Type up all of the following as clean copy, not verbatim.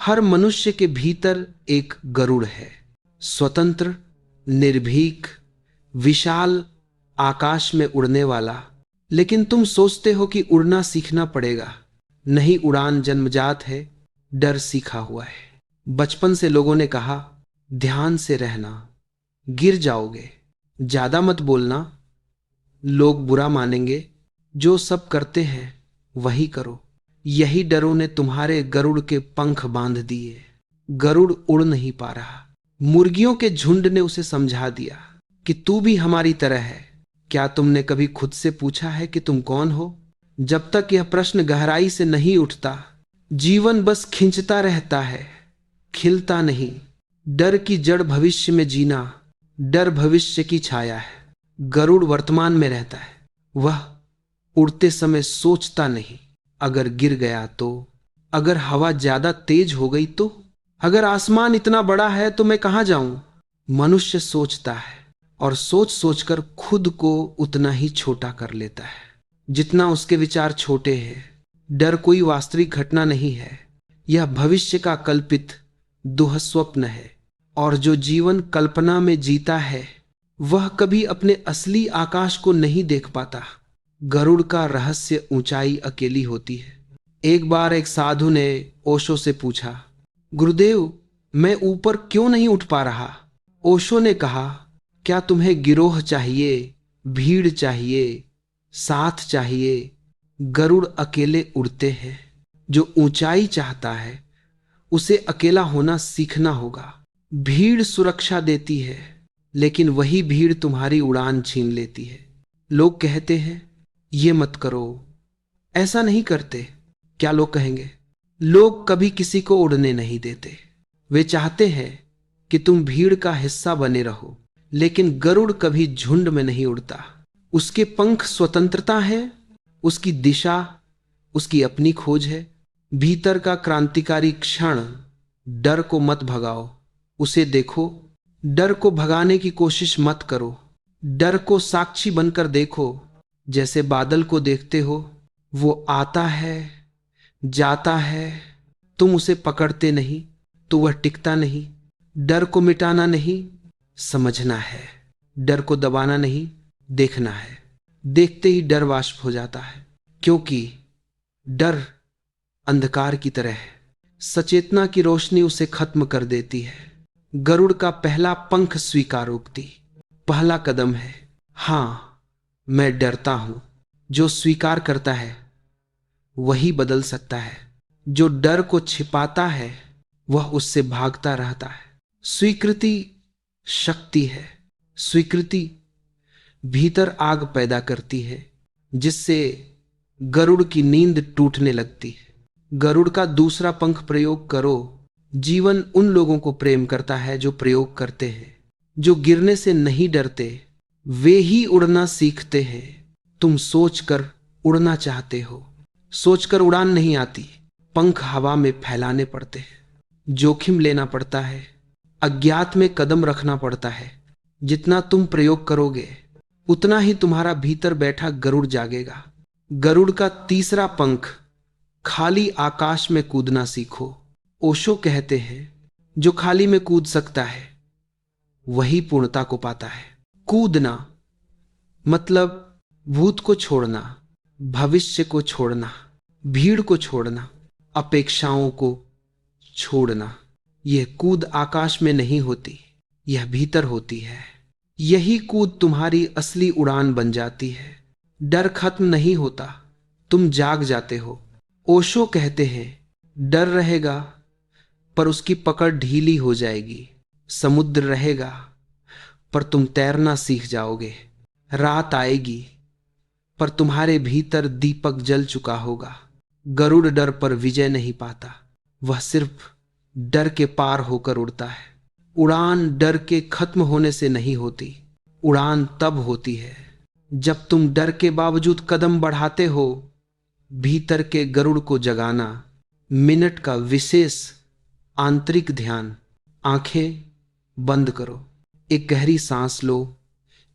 हर मनुष्य के भीतर एक गरुड़ है, स्वतंत्र, निर्भीक, विशाल, आकाश में उड़ने वाला। लेकिन तुम सोचते हो कि उड़ना सीखना पड़ेगा। नहीं, उड़ान जन्मजात है, डर सीखा हुआ है। बचपन से लोगों ने कहा, ध्यान से रहना, गिर जाओगे, ज्यादा मत बोलना, लोग बुरा मानेंगे, जो सब करते हैं वही करो। यही डरों ने तुम्हारे गरुड़ के पंख बांध दिए। गरुड़ उड़ नहीं पा रहा। मुर्गियों के झुंड ने उसे समझा दिया कि तू भी हमारी तरह है। क्या तुमने कभी खुद से पूछा है कि तुम कौन हो? जब तक यह प्रश्न गहराई से नहीं उठता, जीवन बस खिंचता रहता है, खिलता नहीं। डर की जड़ भविष्य में जीना, डर भविष्य की छाया है। गरुड़ वर्तमान में रहता है। वह उड़ते समय सोचता नहीं, अगर गिर गया तो, अगर हवा ज्यादा तेज हो गई तो, अगर आसमान इतना बड़ा है तो मैं कहां जाऊं? मनुष्य सोचता है और सोच सोचकर खुद को उतना ही छोटा कर लेता है जितना उसके विचार छोटे हैं। डर कोई वास्तविक घटना नहीं है, यह भविष्य का कल्पित दुःस्वप्न है। और जो जीवन कल्पना में जीता है वह कभी अपने असली आकाश को नहीं देख पाता। गरुड़ का रहस्य ऊंचाई अकेली होती है। एक बार एक साधु ने ओशो से पूछा, गुरुदेव, मैं ऊपर क्यों नहीं उठ पा रहा? ओशो ने कहा, क्या तुम्हें गिरोह चाहिए, भीड़ चाहिए, साथ चाहिए? गरुड़ अकेले उड़ते हैं। जो ऊंचाई चाहता है उसे अकेला होना सीखना होगा। भीड़ सुरक्षा देती है, लेकिन वही भीड़ तुम्हारी उड़ान छीन लेती है। लोग कहते हैं, ये मत करो, ऐसा नहीं करते। क्या लोग कहेंगे? लोग कभी किसी को उड़ने नहीं देते। वे चाहते हैं कि तुम भीड़ का हिस्सा बने रहो। लेकिन गरुड़ कभी झुंड में नहीं उड़ता। उसके पंख स्वतंत्रता है, उसकी दिशा उसकी अपनी खोज है। भीतर का क्रांतिकारी क्षण। डर को मत भगाओ, उसे देखो। डर को भगाने की कोशिश मत करो। डर को साक्षी बनकर देखो। जैसे बादल को देखते हो, वो आता है, जाता है, तुम उसे पकड़ते नहीं तो वह टिकता नहीं। डर को मिटाना नहीं, समझना है। डर को दबाना नहीं, देखना है। देखते ही डर वाष्प हो जाता है, क्योंकि डर अंधकार की तरह है। सचेतना की रोशनी उसे खत्म कर देती है। गरुड़ का पहला पंख स्वीकारोक्ति, पहला कदम है। हां, मैं डरता हूं। जो स्वीकार करता है वही बदल सकता है। जो डर को छिपाता है वह उससे भागता रहता है। स्वीकृति शक्ति है। स्वीकृति भीतर आग पैदा करती है, जिससे गरुड़ की नींद टूटने लगती है। गरुड़ का दूसरा पंख प्रयोग करो। जीवन उन लोगों को प्रेम करता है जो प्रयोग करते हैं। जो गिरने से नहीं डरते वे ही उड़ना सीखते हैं। तुम सोचकर उड़ना चाहते हो, सोचकर उड़ान नहीं आती। पंख हवा में फैलाने पड़ते हैं, जोखिम लेना पड़ता है, अज्ञात में कदम रखना पड़ता है। जितना तुम प्रयोग करोगे उतना ही तुम्हारा भीतर बैठा गरुड़ जागेगा। गरुड़ का तीसरा पंख, खाली आकाश में कूदना सीखो। ओशो कहते हैं, जो खाली में कूद सकता है वही पूर्णता को पाता है। कूदना मतलब भूत को छोड़ना, भविष्य को छोड़ना, भीड़ को छोड़ना, अपेक्षाओं को छोड़ना। यह कूद आकाश में नहीं होती, यह भीतर होती है। यही कूद तुम्हारी असली उड़ान बन जाती है। डर खत्म नहीं होता, तुम जाग जाते हो। ओशो कहते हैं, डर रहेगा पर उसकी पकड़ ढीली हो जाएगी। समुद्र रहेगा पर तुम तैरना सीख जाओगे। रात आएगी पर तुम्हारे भीतर दीपक जल चुका होगा। गरुड़ डर पर विजय नहीं पाता, वह सिर्फ डर के पार होकर उड़ता है। उड़ान डर के खत्म होने से नहीं होती। उड़ान तब होती है जब तुम डर के बावजूद कदम बढ़ाते हो। भीतर के गरुड़ को जगाना, मिनट का विशेष आंतरिक ध्यान। आंखें बंद करो, एक गहरी सांस लो।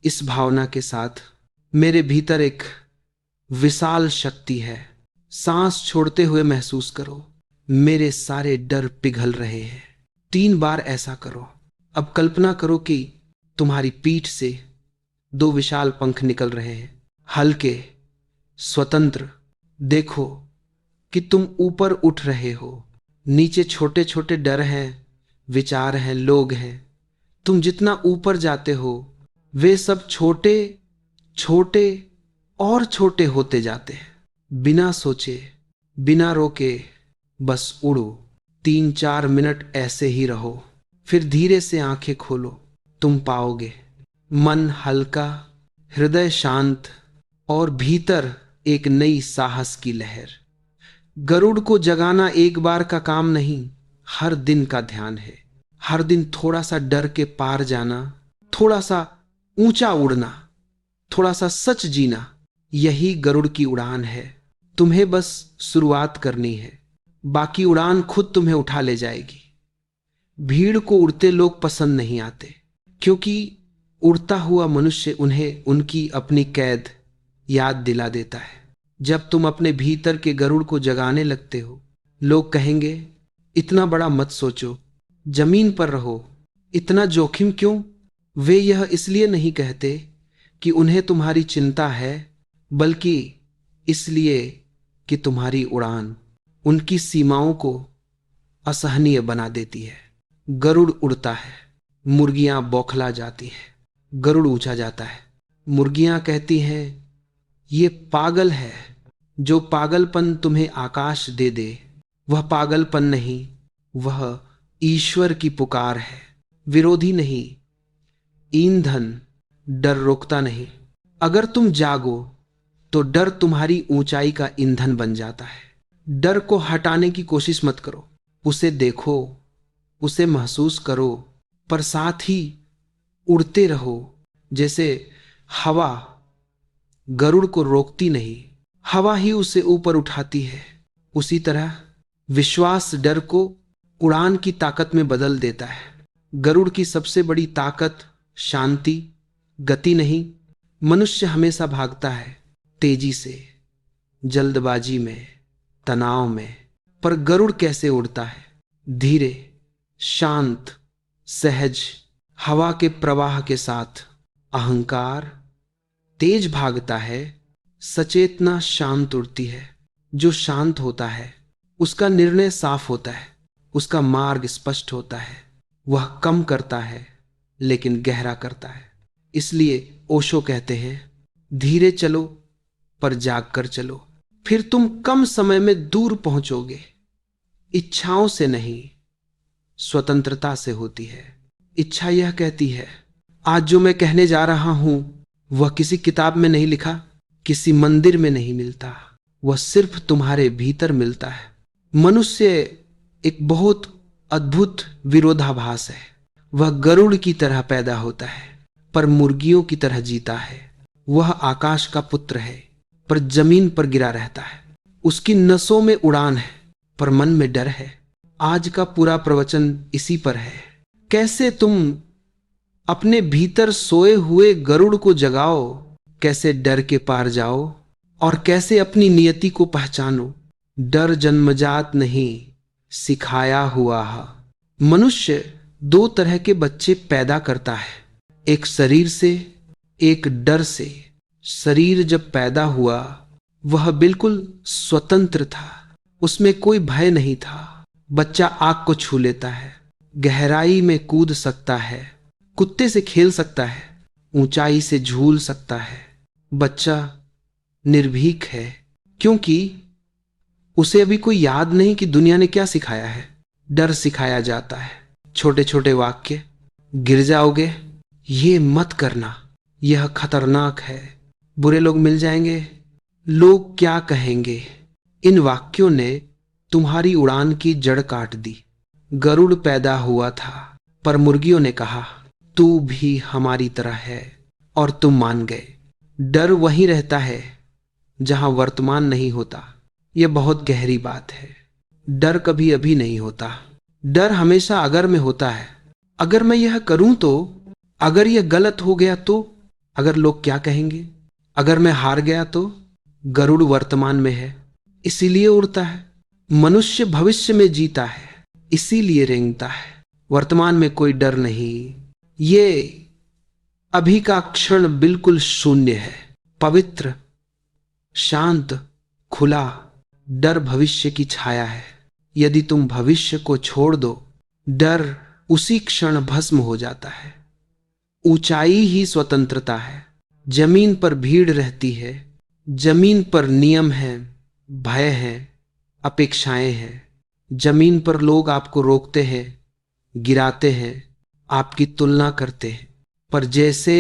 इस भावना के साथ, मेरे भीतर एक विशाल शक्ति है। सांस छोड़ते हुए महसूस करो, मेरे सारे डर पिघल रहे हैं। 3 बार ऐसा करो। अब कल्पना करो कि तुम्हारी पीठ से 2 विशाल पंख निकल रहे हैं, हल्के, स्वतंत्र। देखो कि तुम ऊपर उठ रहे हो। नीचे छोटे छोटे डर हैं, विचार हैं, लोग हैं। तुम जितना ऊपर जाते हो वे सब छोटे छोटे और छोटे होते जाते हैं। बिना सोचे, बिना रोके, बस उड़ो। 3-4 मिनट ऐसे ही रहो, फिर धीरे से आंखें खोलो। तुम पाओगे मन हल्का, हृदय शांत और भीतर एक नई साहस की लहर। गरुड़ को जगाना एक बार का काम नहीं, हर दिन का ध्यान है। हर दिन थोड़ा सा डर के पार जाना, थोड़ा सा ऊंचा उड़ना, थोड़ा सा सच जीना, यही गरुड़ की उड़ान है। तुम्हें बस शुरुआत करनी है, बाकी उड़ान खुद तुम्हें उठा ले जाएगी। भीड़ को उड़ते लोग पसंद नहीं आते, क्योंकि उड़ता हुआ मनुष्य उन्हें उनकी अपनी कैद याद दिला देता है। जब तुम अपने भीतर के गरुड़ को जगाने लगते हो, लोग कहेंगे, इतना बड़ा मत सोचो, जमीन पर रहो, इतना जोखिम क्यों? वे यह इसलिए नहीं कहते कि उन्हें तुम्हारी चिंता है, बल्कि इसलिए कि तुम्हारी उड़ान उनकी सीमाओं को असहनीय बना देती है। गरुड़ उड़ता है, मुर्गियां बौखला जाती हैं। गरुड़ ऊंचा जाता है, मुर्गियां कहती हैं, ये पागल है। जो पागलपन तुम्हें आकाश दे दे, वह पागलपन नहीं, वह ईश्वर की पुकार है। विरोधी नहीं, ईंधन। डर रोकता नहीं। अगर तुम जागो तो डर तुम्हारी ऊंचाई का ईंधन बन जाता है। डर को हटाने की कोशिश मत करो, उसे देखो, उसे महसूस करो, पर साथ ही उड़ते रहो। जैसे हवा गरुड़ को रोकती नहीं, हवा ही उसे ऊपर उठाती है, उसी तरह विश्वास डर को उड़ान की ताकत में बदल देता है। गरुड़ की सबसे बड़ी ताकत शांति, गति नहीं। मनुष्य हमेशा भागता है, तेजी से, जल्दबाजी में, तनाव में। पर गरुड़ कैसे उड़ता है? धीरे, शांत, सहज, हवा के प्रवाह के साथ। अहंकार तेज भागता है, सचेतना शांत उड़ती है। जो शांत होता है उसका निर्णय साफ होता है, उसका मार्ग स्पष्ट होता है। वह कम करता है लेकिन गहरा करता है। इसलिए ओशो कहते हैं, धीरे चलो पर जाग कर चलो, फिर तुम कम समय में दूर पहुंचोगे। इच्छाओं से नहीं, स्वतंत्रता से होती है। इच्छा यह कहती है, आज जो मैं कहने जा रहा हूं वह किसी किताब में नहीं लिखा, किसी मंदिर में नहीं मिलता, वह सिर्फ तुम्हारे भीतर मिलता है। मनुष्य एक बहुत अद्भुत विरोधाभास है। वह गरुड़ की तरह पैदा होता है पर मुर्गियों की तरह जीता है। वह आकाश का पुत्र है पर जमीन पर गिरा रहता है। उसकी नसों में उड़ान है पर मन में डर है। आज का पूरा प्रवचन इसी पर है। कैसे तुम अपने भीतर सोए हुए गरुड़ को जगाओ, कैसे डर के पार जाओ और कैसे अपनी नियति को पहचानो। डर जन्मजात नहीं, सिखाया हुआ है। मनुष्य 2 तरह के बच्चे पैदा करता है, एक शरीर से, एक डर से। शरीर जब पैदा हुआ वह बिल्कुल स्वतंत्र था, उसमें कोई भय नहीं था। बच्चा आग को छू लेता है, गहराई में कूद सकता है, कुत्ते से खेल सकता है, ऊंचाई से झूल सकता है। बच्चा निर्भीक है क्योंकि उसे अभी कोई याद नहीं कि दुनिया ने क्या सिखाया है। डर सिखाया जाता है, छोटे छोटे वाक्य, गिर जाओगे, ये मत करना, यह खतरनाक है, बुरे लोग मिल जाएंगे, लोग क्या कहेंगे। इन वाक्यों ने तुम्हारी उड़ान की जड़ काट दी। गरुड़ पैदा हुआ था पर मुर्गियों ने कहा, तू भी हमारी तरह है, और तुम मान गए। डर वहीं रहता है जहां वर्तमान नहीं होता। यह बहुत गहरी बात है। डर कभी अभी नहीं होता, डर हमेशा अगर में होता है। अगर मैं यह करूं तो, अगर यह गलत हो गया तो, अगर लोग क्या कहेंगे, अगर मैं हार गया तो। गरुड़ वर्तमान में है, इसीलिए उड़ता है। मनुष्य भविष्य में जीता है, इसीलिए रेंगता है। वर्तमान में कोई डर नहीं। ये अभी का क्षण बिल्कुल शून्य है, पवित्र, शांत, खुला। डर भविष्य की छाया है। यदि तुम भविष्य को छोड़ दो, डर उसी क्षण भस्म हो जाता है। ऊंचाई ही स्वतंत्रता है। जमीन पर भीड़ रहती है, जमीन पर नियम है, भय है, अपेक्षाएं हैं। जमीन पर लोग आपको रोकते हैं, गिराते हैं, आपकी तुलना करते हैं। पर जैसे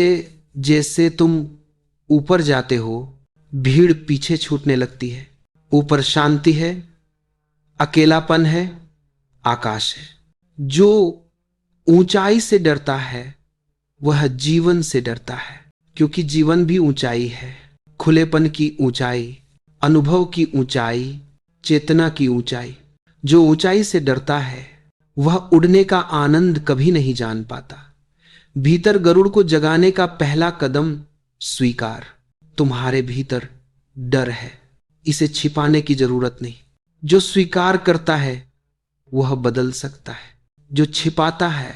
जैसे तुम ऊपर जाते हो, भीड़ पीछे छूटने लगती है। ऊपर शांति है, अकेलापन है, आकाश है। जो ऊंचाई से डरता है वह जीवन से डरता है, क्योंकि जीवन भी ऊंचाई है। खुलेपन की ऊंचाई, अनुभव की ऊंचाई, चेतना की ऊंचाई। जो ऊंचाई से डरता है वह उड़ने का आनंद कभी नहीं जान पाता। भीतर गरुड़ को जगाने का पहला कदम स्वीकार। तुम्हारे भीतर डर है, इसे छिपाने की जरूरत नहीं। जो स्वीकार करता है वह बदल सकता है, जो छिपाता है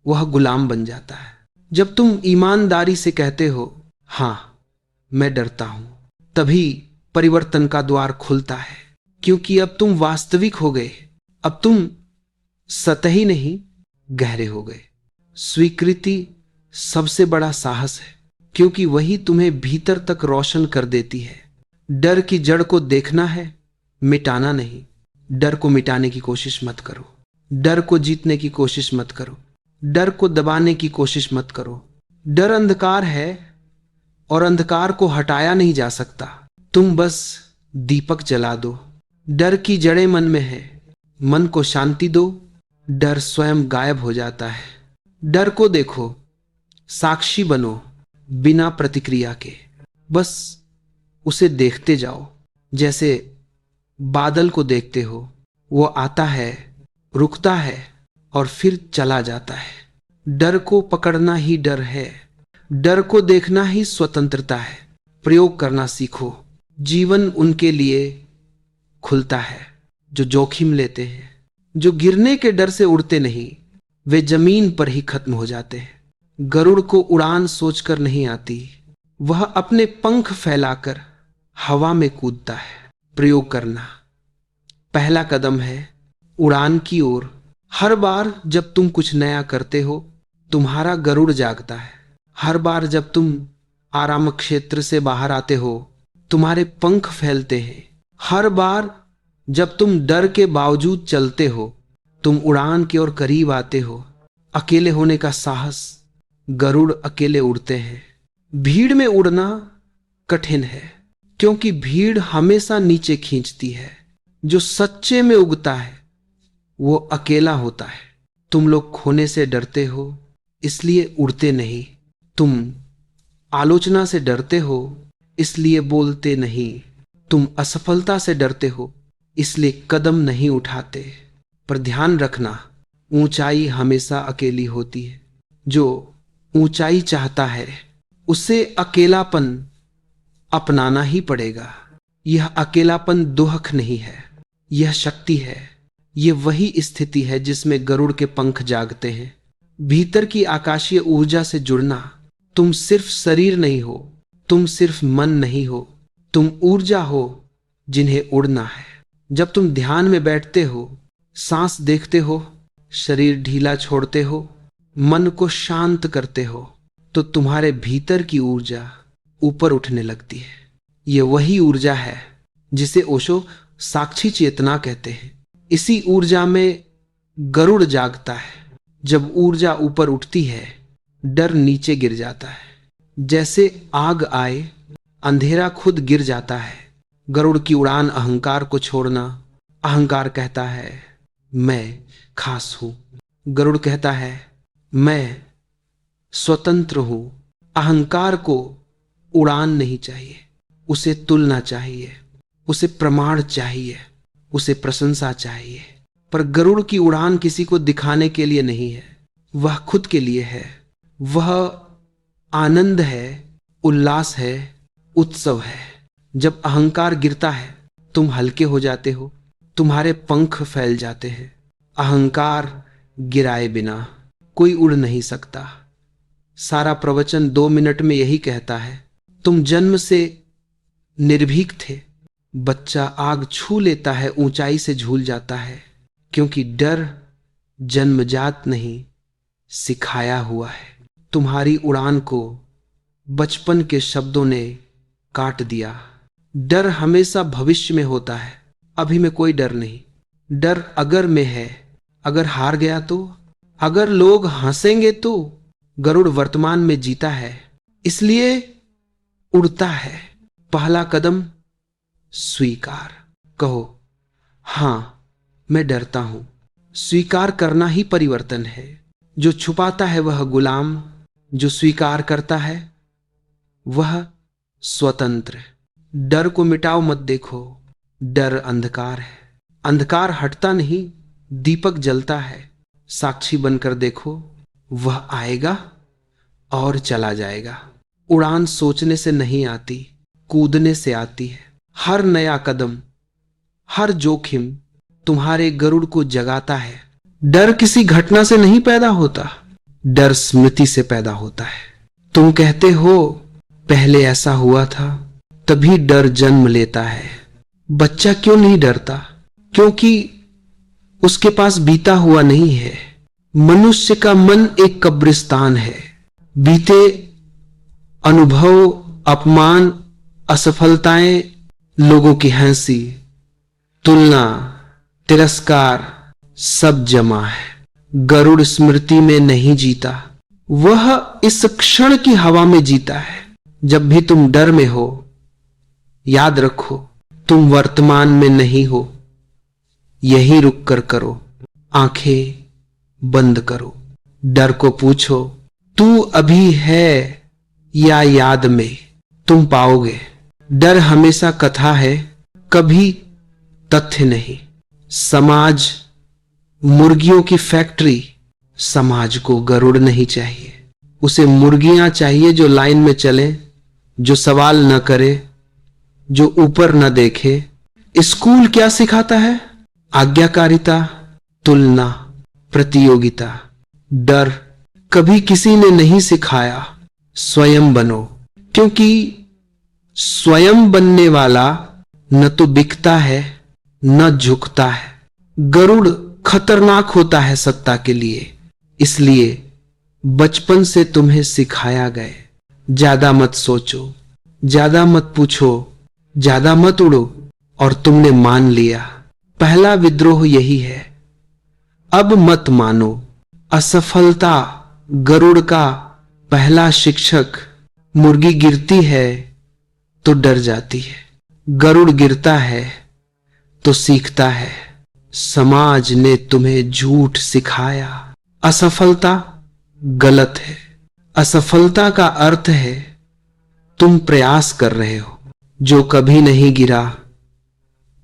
वह गुलाम बन जाता है। जब तुम ईमानदारी से कहते हो हां मैं डरता हूं, तभी परिवर्तन का द्वार खुलता है। क्योंकि अब तुम वास्तविक हो गए, अब तुम सतही नहीं गहरे हो गए। स्वीकृति सबसे बड़ा साहस है, क्योंकि वही तुम्हें भीतर तक रोशन कर देती है। डर की जड़ को देखना है, मिटाना नहीं। डर को मिटाने की कोशिश मत करो, डर को जीतने की कोशिश मत करो, डर को दबाने की कोशिश मत करो। डर अंधकार है और अंधकार को हटाया नहीं जा सकता। तुम बस दीपक जला दो। डर की जड़ें मन में है, मन को शांति दो, डर स्वयं गायब हो जाता है। डर को देखो, साक्षी बनो, बिना प्रतिक्रिया के। बस उसे देखते जाओ, जैसे बादल को देखते हो। वो आता है, रुकता है और फिर चला जाता है। डर को पकड़ना ही डर है, डर को देखना ही स्वतंत्रता है। प्रयोग करना सीखो। जीवन उनके लिए खुलता है जो जोखिम लेते हैं, जो गिरने के डर से उड़ते नहीं, वे जमीन पर ही खत्म हो जाते हैं। गरुड़ को उड़ान सोचकर नहीं आती, वह अपने पंख फैलाकर हवा में कूदता है। प्रयोग करना पहला कदम है उड़ान की ओर। हर बार जब तुम कुछ नया करते हो, तुम्हारा गरुड़ जागता है। हर बार जब तुम आराम क्षेत्र से बाहर आते हो, तुम्हारे पंख फैलते हैं। हर बार जब तुम डर के बावजूद चलते हो, तुम उड़ान की ओर करीब आते हो। अकेले होने का साहस, गरुड़ अकेले उड़ते हैं। भीड़ में उड़ना कठिन है, क्योंकि भीड़ हमेशा नीचे खींचती है। जो सच्चे में उगता है वो अकेला होता है। तुम लोग खोने से डरते हो, इसलिए उड़ते नहीं। तुम आलोचना से डरते हो, इसलिए बोलते नहीं। तुम असफलता से डरते हो, इसलिए कदम नहीं उठाते। पर ध्यान रखना, ऊंचाई हमेशा अकेली होती है। जो ऊंचाई चाहता है उसे अकेलापन अपनाना ही पड़ेगा। यह अकेलापन दुहक नहीं है, यह शक्ति है। यह वही स्थिति है जिसमें गरुड़ के पंख जागते हैं। भीतर की आकाशीय ऊर्जा से जुड़ना। तुम सिर्फ शरीर नहीं हो, तुम सिर्फ मन नहीं हो, तुम ऊर्जा हो जिन्हें उड़ना है। जब तुम ध्यान में बैठते हो, सांस देखते हो, शरीर ढीला छोड़ते हो, मन को शांत करते हो, तो तुम्हारे भीतर की ऊर्जा ऊपर उठने लगती है। यह वही ऊर्जा है जिसे ओशो साक्षी चेतना कहते हैं। इसी ऊर्जा में गरुड़ जागता है। जब ऊर्जा ऊपर उठती है, डर नीचे गिर जाता है। जैसे आग आए, अंधेरा खुद गिर जाता है। गरुड़ की उड़ान अहंकार को छोड़ना। अहंकार कहता है मैं खास हूं, गरुड़ कहता है मैं स्वतंत्र हूं। अहंकार को उड़ान नहीं चाहिए, उसे तुलना चाहिए, उसे प्रमाण चाहिए, उसे प्रशंसा चाहिए। पर गरुड़ की उड़ान किसी को दिखाने के लिए नहीं है, वह खुद के लिए है। वह आनंद है, उल्लास है, उत्सव है। जब अहंकार गिरता है, तुम हल्के हो जाते हो, तुम्हारे पंख फैल जाते हैं। अहंकार गिराए बिना कोई उड़ नहीं सकता। सारा प्रवचन 2 मिनट में यही कहता है। तुम जन्म से निर्भीक थे। बच्चा आग छू लेता है, ऊंचाई से झूल जाता है, क्योंकि डर जन्मजात नहीं, सिखाया हुआ है। तुम्हारी उड़ान को बचपन के शब्दों ने काट दिया। डर हमेशा भविष्य में होता है, अभी में कोई डर नहीं। डर अगर में है, अगर हार गया तो, अगर लोग हंसेंगे तो। गरुड़ वर्तमान में जीता है, इसलिए उड़ता है। पहला कदम स्वीकार। कहो, हां मैं डरता हूं। स्वीकार करना ही परिवर्तन है। जो छुपाता है वह गुलाम, जो स्वीकार करता है वह स्वतंत्र। डर को मिटाओ मत देखो, डर अंधकार है। अंधकार हटता नहीं, दीपक जलता है। साक्षी बनकर देखो, वह आएगा और चला जाएगा। उड़ान सोचने से नहीं आती, कूदने से आती है। हर नया कदम, हर जोखिम तुम्हारे गरुड़ को जगाता है। डर किसी घटना से नहीं पैदा होता, डर स्मृति से पैदा होता है। तुम कहते हो पहले ऐसा हुआ था, तभी डर जन्म लेता है। बच्चा क्यों नहीं डरता? क्योंकि उसके पास बीता हुआ नहीं है। मनुष्य का मन एक कब्रिस्तान है। बीते अनुभव, अपमान, असफलताएं, लोगों की हंसी, तुलना, तिरस्कार सब जमा है। गरुड़ स्मृति में नहीं जीता, वह इस क्षण की हवा में जीता है। जब भी तुम डर में हो, याद रखो तुम वर्तमान में नहीं हो। यही रुक कर करो, आंखें बंद करो। डर को पूछो, तू अभी है या याद में? तुम पाओगे डर हमेशा कथा है, कभी तथ्य नहीं। समाज मुर्गियों की फैक्ट्री, समाज को गरुड़ नहीं चाहिए। उसे मुर्गियां चाहिए जो लाइन में चले, जो सवाल न करे, जो ऊपर न देखे। स्कूल क्या सिखाता है? आज्ञाकारिता, तुलना, प्रतियोगिता। डर कभी किसी ने नहीं सिखाया। स्वयं बनो, क्योंकि स्वयं बनने वाला न तो बिकता है न झुकता है। गरुड़ खतरनाक होता है सत्ता के लिए, इसलिए बचपन से तुम्हें सिखाया गए, ज्यादा मत सोचो, ज्यादा मत पूछो, ज्यादा मत उड़ो, और तुमने मान लिया। पहला विद्रोह यही है। अब मत मानो। असफलता गरुड़ का पहला शिक्षक। मुर्गी गिरती है तो डर जाती है, गरुड़ गिरता है तो सीखता है। समाज ने तुम्हें झूठ सिखाया। असफलता गलत है। असफलता का अर्थ है तुम प्रयास कर रहे हो। जो कभी नहीं गिरा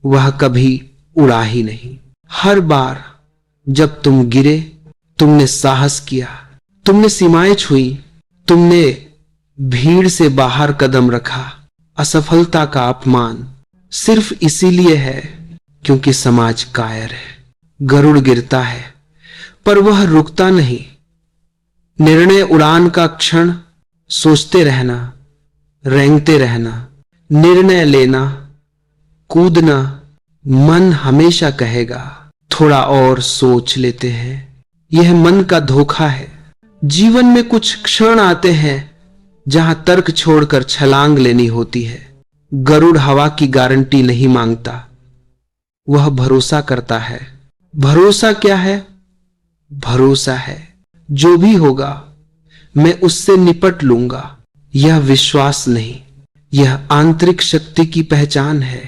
वह कभी उड़ा ही नहीं। हर बार जब तुम गिरे, तुमने साहस किया, तुमने सीमाएं छुई, तुमने भीड़ से बाहर कदम रखा। असफलता का अपमान सिर्फ इसीलिए है क्योंकि समाज कायर है। गरुड़ गिरता है पर वह रुकता नहीं। निर्णय उड़ान का क्षण, सोचते रहना, रेंगते रहना, निर्णय लेना, कूदना। मन हमेशा कहेगा थोड़ा और सोच लेते हैं। यह मन का धोखा है। जीवन में कुछ क्षण आते हैं जहां तर्क छोड़कर छलांग लेनी होती है। गरुड़ हवा की गारंटी नहीं मांगता, वह भरोसा करता है। भरोसा क्या है? भरोसा है जो भी होगा मैं उससे निपट लूंगा। यह विश्वास नहीं, यह आंतरिक शक्ति की पहचान है।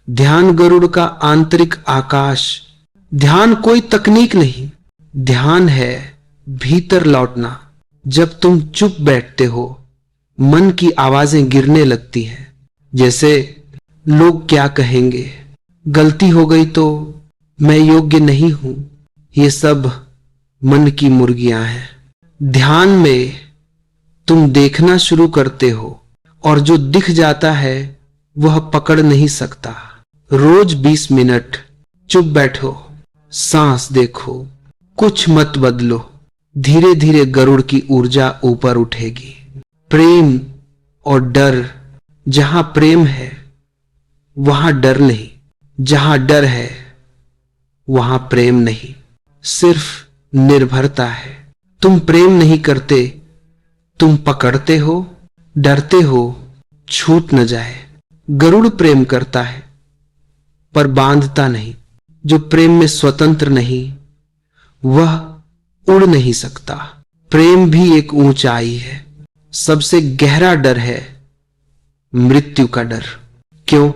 ध्यान गरुड़ का आंतरिक आकाश। ध्यान कोई तकनीक नहीं, ध्यान है भीतर लौटना। जब तुम चुप बैठते हो, मन की आवाजें गिरने लगती हैं, जैसे लोग क्या कहेंगे, गलती हो गई तो, मैं योग्य नहीं हूं। ये सब मन की मुर्गियां हैं। ध्यान में तुम देखना शुरू करते हो और जो दिख जाता है वह पकड़ नहीं सकता। रोज 20 मिनट चुप बैठो, सांस देखो, कुछ मत बदलो। धीरे धीरे गरुड़ की ऊर्जा ऊपर उठेगी। प्रेम और डर, जहां प्रेम है वहां डर नहीं, जहां डर है वहां प्रेम नहीं, सिर्फ निर्भरता है। तुम प्रेम नहीं करते, तुम पकड़ते हो, डरते हो छूट न जाए। गरुड़ प्रेम करता है पर बांधता नहीं। जो प्रेम में स्वतंत्र नहीं वह उड़ नहीं सकता। प्रेम भी एक ऊंचाई है। सबसे गहरा डर है मृत्यु का डर। क्यों?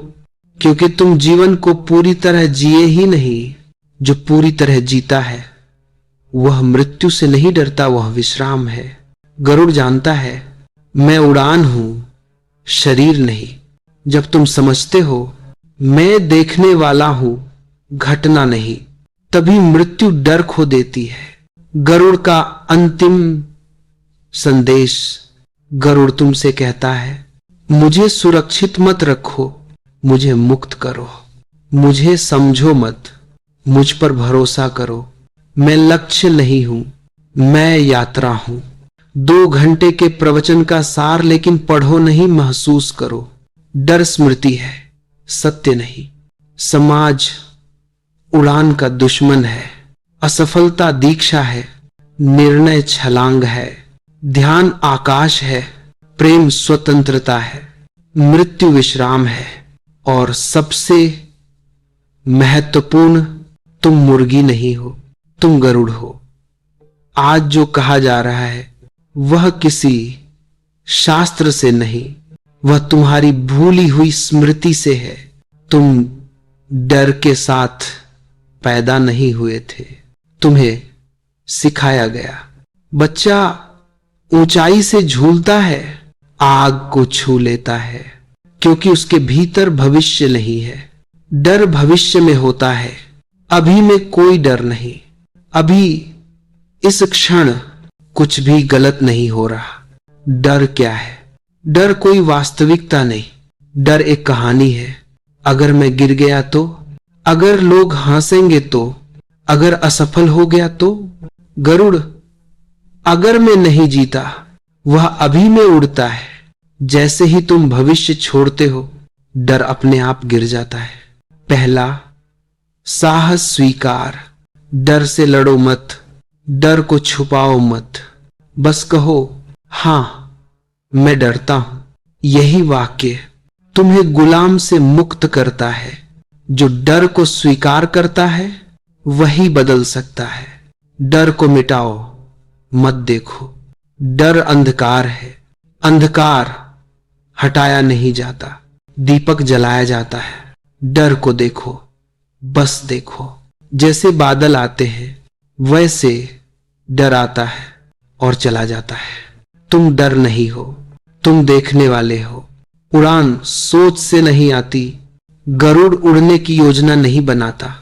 क्योंकि तुम जीवन को पूरी तरह जिए ही नहीं। जो पूरी तरह जीता है वह मृत्यु से नहीं डरता, वह विश्राम है। गरुड़ जानता है मैं उड़ान हूं, शरीर नहीं। जब तुम समझते हो मैं देखने वाला हूं, घटना नहीं, तभी मृत्यु डर खो देती है। गरुड़ का अंतिम संदेश, गरुड़ तुमसे कहता है मुझे सुरक्षित मत रखो, मुझे मुक्त करो। मुझे समझो मत, मुझ पर भरोसा करो। मैं लक्ष्य नहीं हूं, मैं यात्रा हूं। 2 घंटे के प्रवचन का सार, लेकिन पढ़ो नहीं, महसूस करो। डर स्मृति है, सत्य नहीं। समाज उड़ान का दुश्मन है, असफलता दीक्षा है, निर्णय छलांग है, ध्यान आकाश है, प्रेम स्वतंत्रता है, मृत्यु विश्राम है, और सबसे महत्वपूर्ण, तुम मुर्गी नहीं हो, तुम गरुड़ हो। आज जो कहा जा रहा है वह किसी शास्त्र से नहीं, वह तुम्हारी भूली हुई स्मृति से है। तुम डर के साथ पैदा नहीं हुए थे, तुम्हें सिखाया गया। बच्चा ऊंचाई से झूलता है, आग को छू लेता है, क्योंकि उसके भीतर भविष्य नहीं है। डर भविष्य में होता है, अभी में कोई डर नहीं। अभी इस क्षण कुछ भी गलत नहीं हो रहा। डर क्या है? डर कोई वास्तविकता नहीं, डर एक कहानी है। अगर मैं गिर गया तो, अगर लोग हंसेंगे तो, अगर असफल हो गया तो। गरुड़ अगर मैं नहीं जीता, वह अभी में उड़ता है। जैसे ही तुम भविष्य छोड़ते हो, डर अपने आप गिर जाता है। पहला, साहस स्वीकार। डर से लड़ो मत, डर को छुपाओ मत, बस कहो हां मैं डरता हूं। यही वाक्य तुम्हें गुलाम से मुक्त करता है। जो डर को स्वीकार करता है वही बदल सकता है। डर को मिटाओ, मत देखो। डर अंधकार है, अंधकार हटाया नहीं जाता, दीपक जलाया जाता है। डर को देखो, बस देखो। जैसे बादल आते हैं वैसे डर आता है और चला जाता है। तुम डर नहीं हो, तुम देखने वाले हो। उड़ान सोच से नहीं आती। गरुड़ उड़ने की योजना नहीं बनाता,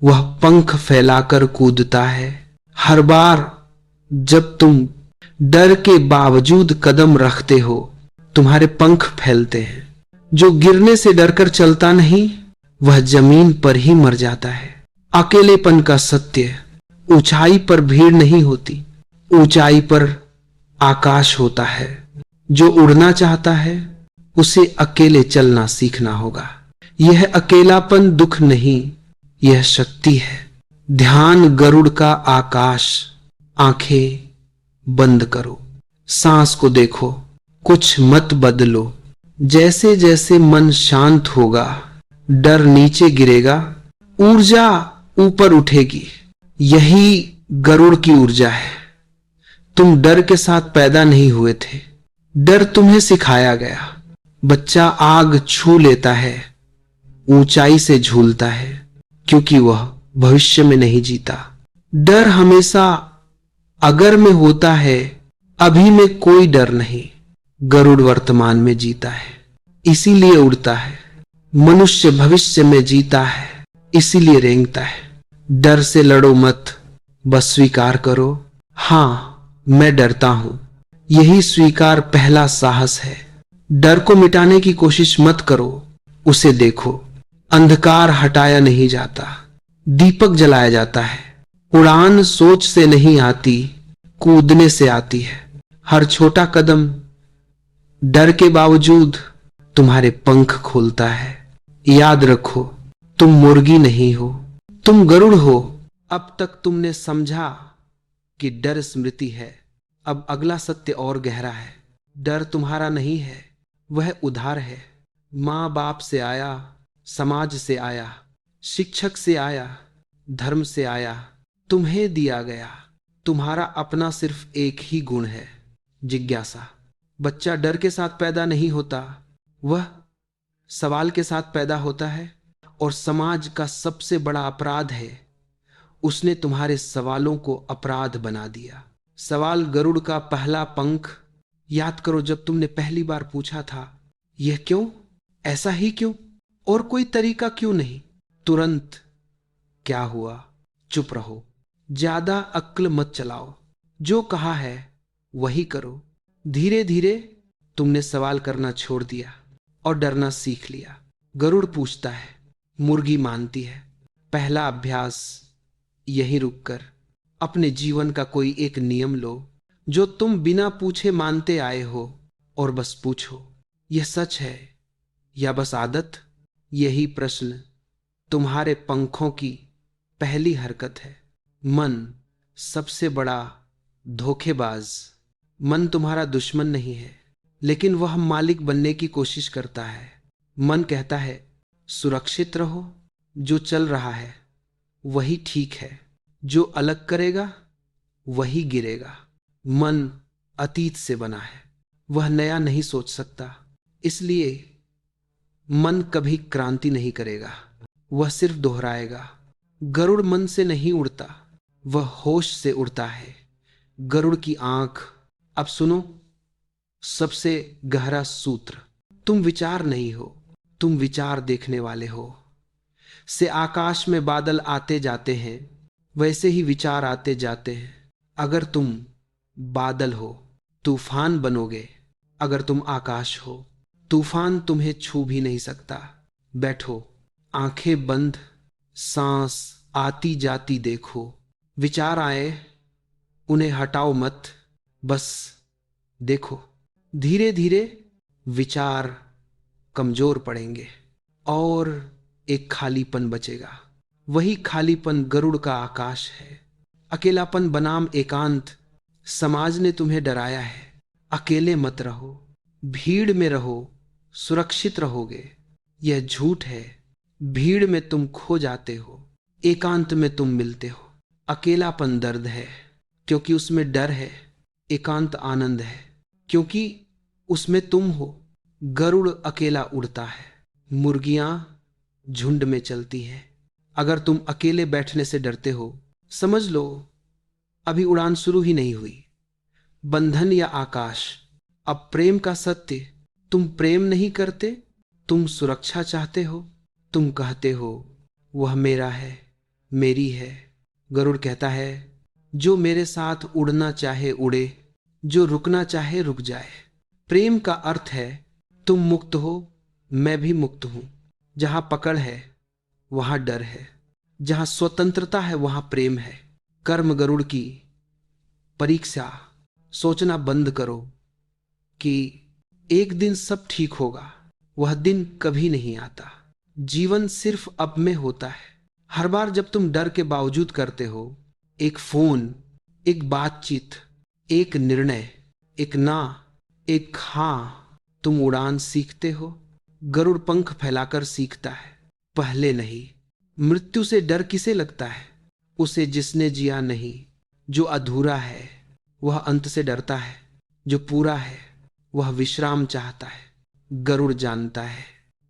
वह पंख फैलाकर कूदता है। हर बार जब तुम डर के बावजूद कदम रखते हो, तुम्हारे पंख फैलते हैं। जो गिरने से डरकर चलता नहीं, वह जमीन पर ही मर जाता है। अकेलेपन का सत्य, ऊंचाई पर भीड़ नहीं होती, ऊंचाई पर आकाश होता है। जो उड़ना चाहता है उसे अकेले चलना सीखना होगा। यह अकेलापन दुख नहीं, यह शक्ति है। ध्यान गरुड़ का आकाश। आंखें बंद करो, सांस को देखो, कुछ मत बदलो। जैसे जैसे मन शांत होगा, डर नीचे गिरेगा, ऊर्जा ऊपर उठेगी। यही गरुड़ की ऊर्जा है। तुम डर के साथ पैदा नहीं हुए थे, डर तुम्हें सिखाया गया। बच्चा आग छू लेता है, ऊंचाई से झूलता है, क्योंकि वह भविष्य में नहीं जीता। डर हमेशा अगर में होता है, अभी में कोई डर नहीं। गरुड़ वर्तमान में जीता है, इसीलिए उड़ता है। मनुष्य भविष्य में जीता है, इसीलिए रेंगता है। डर से लड़ो मत, बस स्वीकार करो, हां मैं डरता हूं। यही स्वीकार पहला साहस है। डर को मिटाने की कोशिश मत करो, उसे देखो। अंधकार हटाया नहीं जाता, दीपक जलाया जाता है। उड़ान सोच से नहीं आती, कूदने से आती है। हर छोटा कदम डर के बावजूद तुम्हारे पंख खोलता है। याद रखो, तुम मुर्गी नहीं हो, तुम गरुड़ हो। अब तक तुमने समझा कि डर स्मृति है। अब अगला सत्य और गहरा है। डर तुम्हारा नहीं है, वह उधार है। मां बाप से आया, समाज से आया, शिक्षक से आया, धर्म से आया, तुम्हें दिया गया। तुम्हारा अपना सिर्फ एक ही गुण है, जिज्ञासा। बच्चा डर के साथ पैदा नहीं होता, वह सवाल के साथ पैदा होता है। और समाज का सबसे बड़ा अपराध है, उसने तुम्हारे सवालों को अपराध बना दिया। सवाल गरुड़ का पहला पंख। याद करो, जब तुमने पहली बार पूछा था, यह क्यों, ऐसा ही क्यों, और कोई तरीका क्यों नहीं? तुरंत क्या हुआ? चुप रहो, ज्यादा अक्ल मत चलाओ, जो कहा है वही करो। धीरे धीरे तुमने सवाल करना छोड़ दिया और डरना सीख लिया। गरुड़ पूछता है, मुर्गी मानती है। पहला अभ्यास, यहीं रुककर अपने जीवन का कोई एक नियम लो जो तुम बिना पूछे मानते आए हो, और बस पूछो, यह सच है या बस आदत? यही प्रश्न तुम्हारे पंखों की पहली हरकत है। मन सबसे बड़ा धोखेबाज। मन तुम्हारा दुश्मन नहीं है, लेकिन वह मालिक बनने की कोशिश करता है। मन कहता है, सुरक्षित रहो, जो चल रहा है वही ठीक है, जो अलग करेगा वही गिरेगा। मन अतीत से बना है, वह नया नहीं सोच सकता। इसलिए मन कभी क्रांति नहीं करेगा, वह सिर्फ दोहराएगा। गरुड़ मन से नहीं उड़ता, वह होश से उड़ता है। गरुड़ की आंख। अब सुनो सबसे गहरा सूत्र, तुम विचार नहीं हो, तुम विचार देखने वाले हो। से आकाश में बादल आते जाते हैं, वैसे ही विचार आते जाते हैं। अगर तुम बादल हो, तूफान बनोगे। अगर तुम आकाश हो, तूफान तुम्हें छू भी नहीं सकता। बैठो, आंखें बंद, सांस आती जाती देखो। विचार आए, उन्हें हटाओ मत, बस देखो। धीरे धीरे विचार कमजोर पड़ेंगे और एक खालीपन बचेगा। वही खालीपन गरुड़ का आकाश है। अकेलापन बनाम एकांत। समाज ने तुम्हें डराया है, अकेले मत रहो, भीड़ में रहो, सुरक्षित रहोगे। यह झूठ है। भीड़ में तुम खो जाते हो, एकांत में तुम मिलते हो। अकेलापन दर्द है क्योंकि उसमें डर है, एकांत आनंद है क्योंकि उसमें तुम हो। गरुड़ अकेला उड़ता है, मुर्गियां झुंड में चलती हैं। अगर तुम अकेले बैठने से डरते हो, समझ लो अभी उड़ान शुरू ही नहीं हुई। बंधन या आकाश। अब प्रेम का सत्य, तुम प्रेम नहीं करते, तुम सुरक्षा चाहते हो। तुम कहते हो वह मेरा है, मेरी है। गरुड़ कहता है, जो मेरे साथ उड़ना चाहे उड़े, जो रुकना चाहे रुक जाए। प्रेम का अर्थ है तुम मुक्त हो, मैं भी मुक्त हूं। जहां पकड़ है वहां डर है, जहां स्वतंत्रता है वहां प्रेम है। कर्म गरुड़ की परीक्षा। सोचना बंद करो कि एक दिन सब ठीक होगा, वह दिन कभी नहीं आता। जीवन सिर्फ अब में होता है। हर बार जब तुम डर के बावजूद करते हो, एक फोन, एक बातचीत, एक निर्णय, एक ना, एक हां, तुम उड़ान सीखते हो। गरुड़ पंख फैलाकर सीखता है, पहले नहीं। मृत्यु से डर किसे लगता है? उसे जिसने जिया नहीं। जो अधूरा है वह अंत से डरता है, जो पूरा है वह विश्राम चाहता है। गरुड़ जानता है,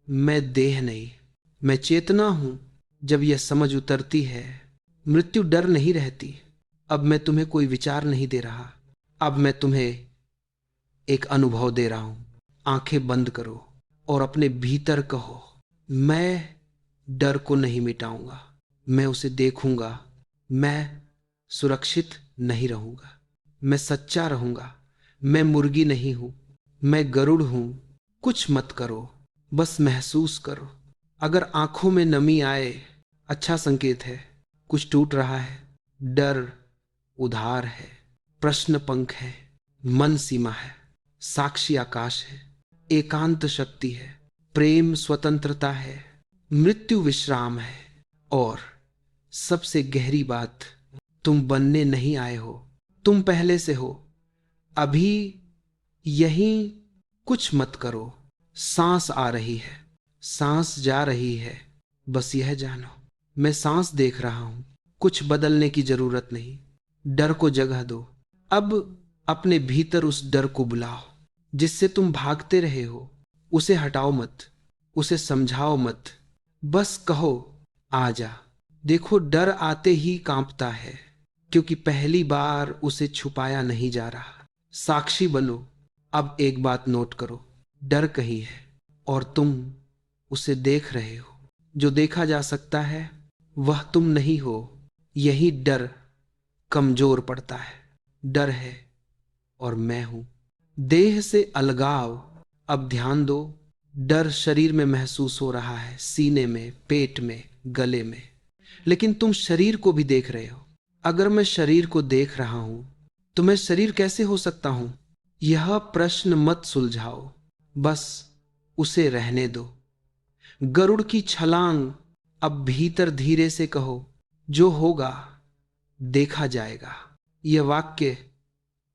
मैं देह नहीं, मैं चेतना हूं। जब यह समझ उतरती है, मृत्यु डर नहीं रहती। अब मैं तुम्हें कोई विचार नहीं दे रहा, अब मैं तुम्हें एक अनुभव दे रहा हूं। आंखें बंद करो और अपने भीतर कहो, मैं डर को नहीं मिटाऊंगा, मैं उसे देखूंगा। मैं सुरक्षित नहीं रहूंगा, मैं सच्चा रहूंगा। मैं मुर्गी नहीं हूं, मैं गरुड़ हूं। कुछ मत करो, बस महसूस करो। अगर आंखों में नमी आए, अच्छा संकेत है। कुछ टूट रहा है। डर उधार है, प्रश्न पंख है, मन सीमा है, साक्षी आकाश है, एकांत शक्ति है, प्रेम स्वतंत्रता है, मृत्यु विश्राम है, और सबसे गहरी बात, तुम बनने नहीं आए हो, तुम पहले से हो। अभी यहीं कुछ मत करो। सांस आ रही है, सांस जा रही है, बस यह जानो मैं सांस देख रहा हूं। कुछ बदलने की जरूरत नहीं। डर को जगह दो। अब अपने भीतर उस डर को बुलाओ जिससे तुम भागते रहे हो। उसे हटाओ मत, उसे समझाओ मत, बस कहो आ जा। देखो डर आते ही कांपता है, क्योंकि पहली बार उसे छुपाया नहीं जा रहा। साक्षी बनो। अब एक बात नोट करो, डर कहीं है और तुम उसे देख रहे हो। जो देखा जा सकता है वह तुम नहीं हो। यही डर कमजोर पड़ता है। डर है और मैं हूं। देह से अलगाव। अब ध्यान दो। डर शरीर में महसूस हो रहा है, सीने में, पेट में, गले में, लेकिन तुम शरीर को भी देख रहे हो। अगर मैं शरीर को देख रहा हूं तो मैं शरीर कैसे हो सकता हूं? यह प्रश्न मत सुलझाओ, बस उसे रहने दो। गरुड़ की छलांग। अब भीतर धीरे से कहो, जो होगा देखा जाएगा। यह वाक्य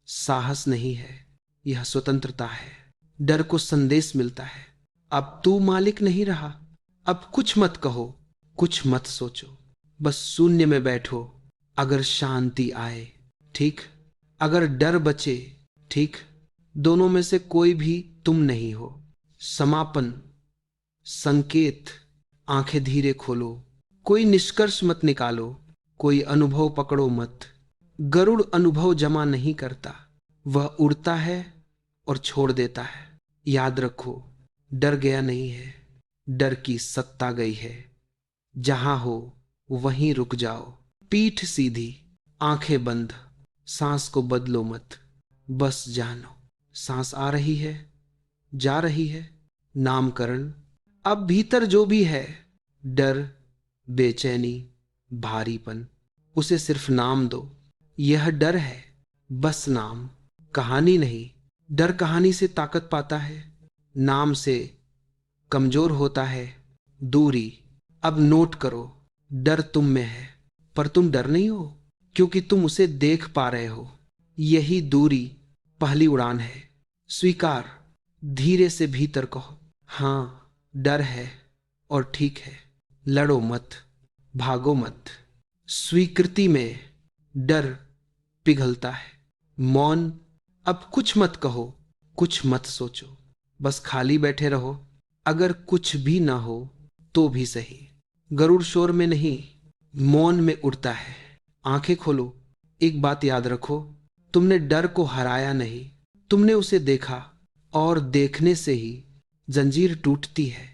साहस नहीं है, यह स्वतंत्रता है। डर को संदेश मिलता है, अब तू मालिक नहीं रहा। अब कुछ मत कहो, कुछ मत सोचो, बस शून्य में बैठो। अगर शांति आए ठीक, अगर डर बचे ठीक, दोनों में से कोई भी तुम नहीं हो। समापन। संकेत। आंखें धीरे खोलो। कोई निष्कर्ष मत निकालो, कोई अनुभव पकड़ो मत। गरुड़ अनुभव जमा नहीं करता, वह उड़ता है और छोड़ देता है। याद रखो, डर गया नहीं है, डर की सत्ता गई है। जहां हो वहीं रुक जाओ। पीठ सीधी, आंखें बंद, सांस को बदलो मत, बस जानो सांस आ रही है, जा रही है। नामकरण। अब भीतर जो भी है, डर, बेचैनी, भारीपन, उसे सिर्फ नाम दो। यह डर है, बस नाम, कहानी नहीं। डर कहानी से ताकत पाता है, नाम से कमजोर होता है। दूरी। अब नोट करो, डर तुम में है पर तुम डर नहीं हो, क्योंकि तुम उसे देख पा रहे हो। यही दूरी पहली उड़ान है। स्वीकार। धीरे से भीतर कहो, हां डर है और ठीक है। लड़ो मत, भागो मत। स्वीकृति में डर पिघलता है। मौन। अब कुछ मत कहो, कुछ मत सोचो, बस खाली बैठे रहो। अगर कुछ भी ना हो तो भी सही। गरुड़ शोर में नहीं, मौन में उड़ता है। आंखें खोलो। एक बात याद रखो, तुमने डर को हराया नहीं, तुमने उसे देखा, और देखने से ही जंजीर टूटती है।